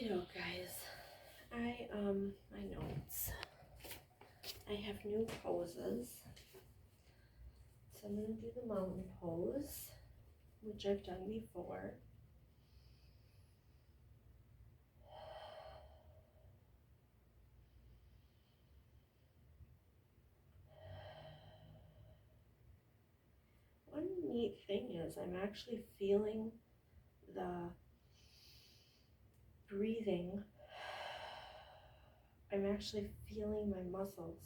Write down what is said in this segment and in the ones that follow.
Okay, guys. My notes. I have new poses. So I'm gonna do the mountain pose, which I've done before. One neat thing is I'm actually feeling the breathing. I'm actually feeling my muscles.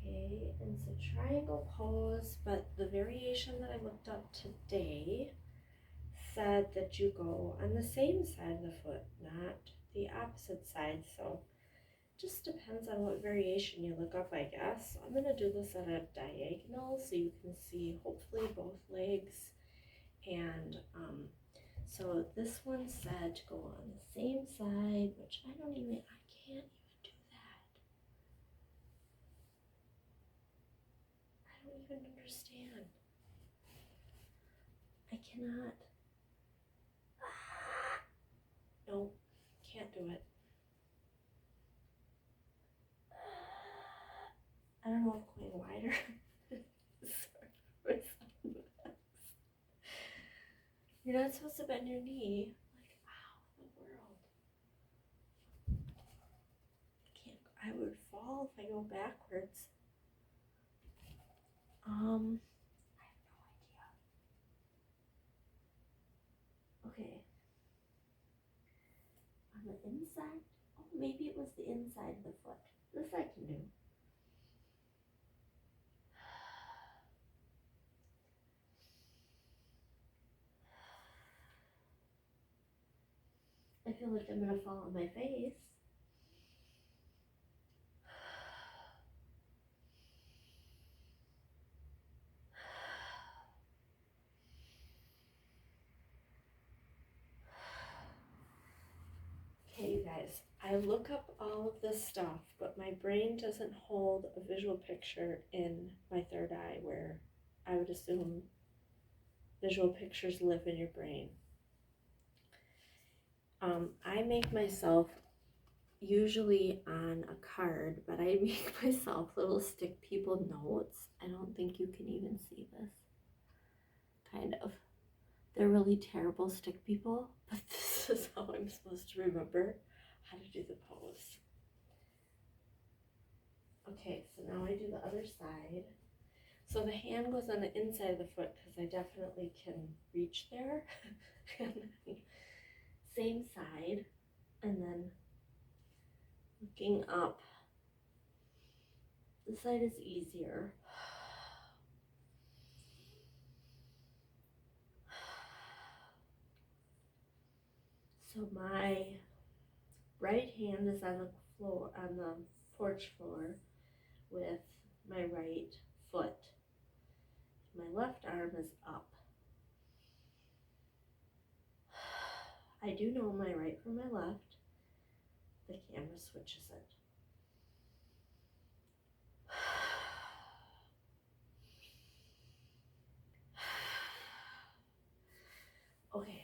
Okay, and so triangle pose, but the variation that I looked up today said that you go on the same side of the foot, not the opposite side. So just depends on what variation you look up, I guess. I'm gonna do this at a diagonal so you can see hopefully both legs. And so this one said to go on the same side, which I can't even do that. I don't even understand. I cannot. No, can't do it. I don't know if going wider. You're not supposed to bend your knee. Like, ow, the world. I would fall if I go backwards. I have no idea. Okay. On the inside? Oh, maybe it was the inside of the foot. This I can do. I feel like I'm gonna fall on my face. Okay, you guys, I look up all of this stuff, but my brain doesn't hold a visual picture in my third eye, where I would assume visual pictures live in your brain. I make myself, usually on a card, but I make myself little stick people notes. I don't think you can even see this. Kind of. They're really terrible stick people, but this is how I'm supposed to remember how to do the pose. Okay, so now I do the other side. So the hand goes on the inside of the foot because I definitely can reach there. Same side, and then looking up. This side is easier. So my right hand is on the floor, on the porch floor, with my right foot. My left arm is up. I do know my right from my left. The camera switches it. Okay.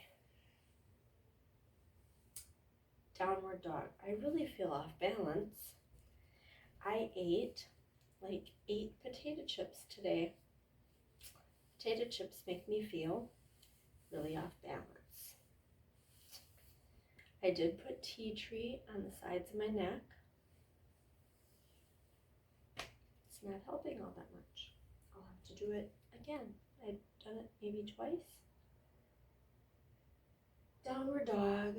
Downward dog. I really feel off balance. I ate like 8 potato chips today. Potato chips make me feel really off balance. I did put tea tree on the sides of my neck. It's not helping all that much. I'll have to do it again. I've done it maybe twice. Downward dog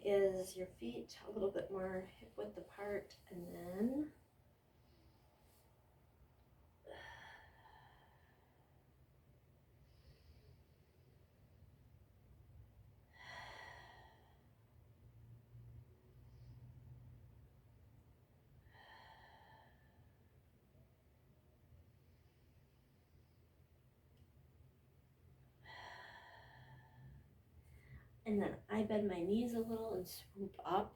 is your feet a little bit more hip width apart, and then I bend my knees a little and swoop up.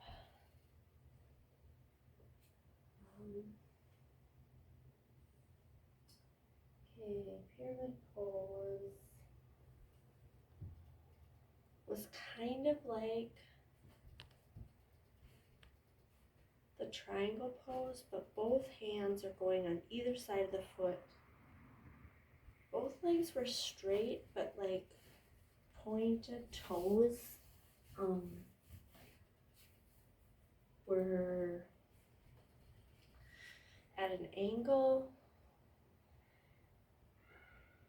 Okay, pyramid pose was kind of like the triangle pose, but both hands are going on either side of the foot. Both legs were straight, but like pointed toes were at an angle.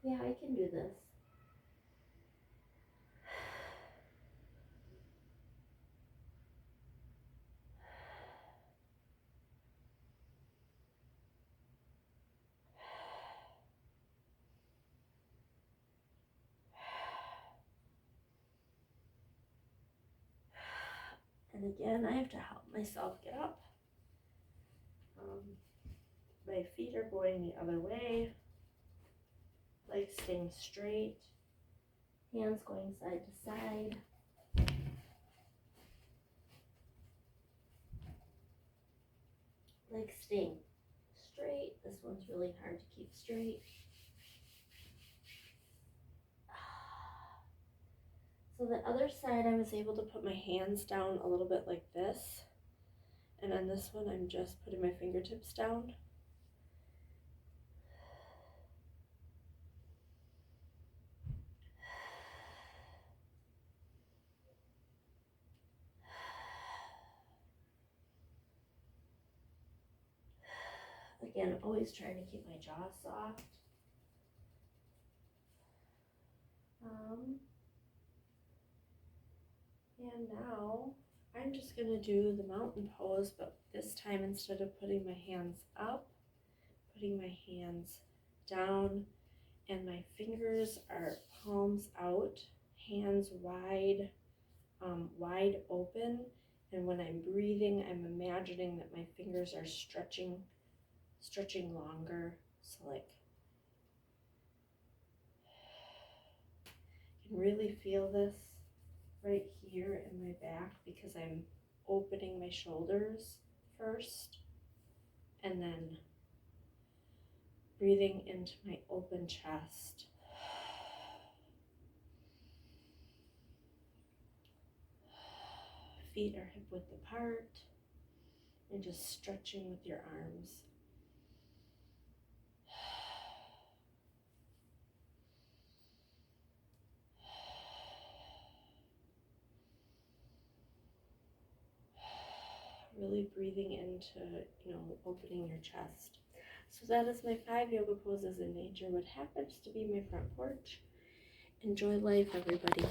Yeah, I can do this. And again, I have to help myself get up. My feet are going the other way, legs staying straight, hands going side to side. Legs staying straight. This one's really hard to keep straight. So the other side, I was able to put my hands down a little bit like this. And on this one, I'm just putting my fingertips down. Again, always trying to keep my jaw soft. And now I'm just going to do the mountain pose, but this time instead of putting my hands up, putting my hands down, and my fingers are palms out, hands wide, wide open. And when I'm breathing, I'm imagining that my fingers are stretching longer. So like, you can really feel this right here in my back because I'm opening my shoulders first and then breathing into my open chest. Feet are hip width apart and just stretching with your arms. Really breathing into, opening your chest. So that is my 5 yoga poses in nature, what happens to be my front porch. Enjoy life, everybody.